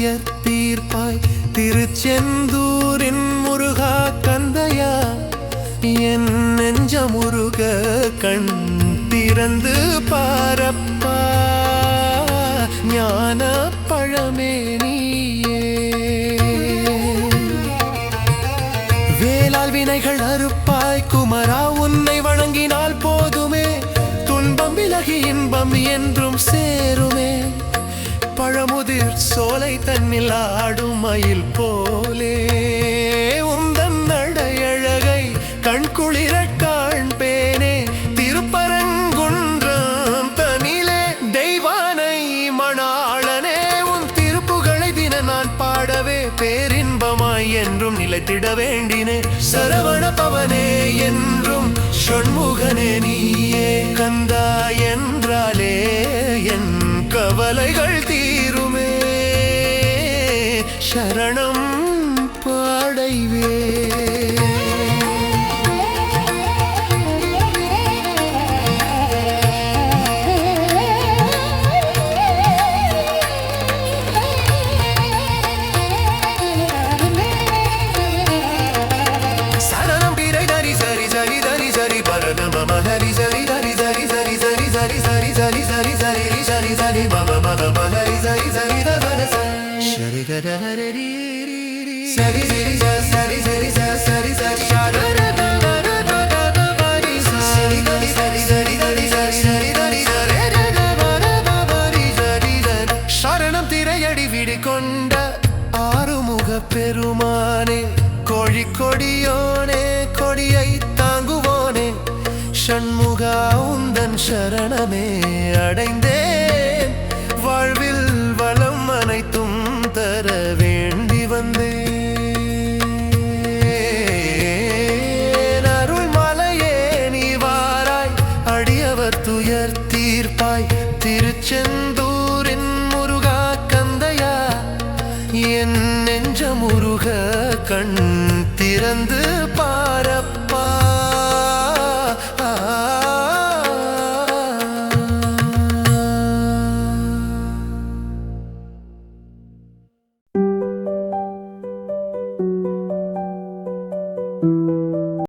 துயர் தீர்ப்பாய் திருச்செந்தூரின் முருகா கந்தையா என் நெஞ்சமுருக கண் திறந்து பாரப்பா ஞான பழமே நீயே வேளால் வினைகள் அறுப்பாய் குமரா உன்னை வணங்கினால் போதுமே துன்பம் விலகி இன்பம் என்றும் சேருமே பழமுதிர் சோலை தன்னில் ஆடும் மயில் போலே உந்தன் நடையழகை கண்குளிர காண்பேனே திருப்பரங்குன்றம் தனிலே தெய்வானை மணாளனே உன் திருப்புகழை தின நான் பாடவே பேரின்பமாய் என்றும் நிலைத்திட வேண்டினே சரவண பவனே என்றும் ஷண்முகனே நீயே கந்தா என்றாலே என் கவலைகள் தீருமே சரணம் பாடைவே சரணம் திரையடி விடி கொண்ட ஆறுமுக பெருமானே கோழி கொடியோனே கொடியை தாங்குவோனே ஷண்முகா உந்தன் சரணமே அடைந்தேன் வாழ்வில் வளம் அனைத்தும் தர வேண்டி வந்தேன் அருள் மலையே நீ வாராய் அடியவர் துயர் தீர்ப்பாய் திருச்செந்தூரின் முருகா கந்தையா என் நெஞ்சமுருக கண் திறந்து பாரப்பா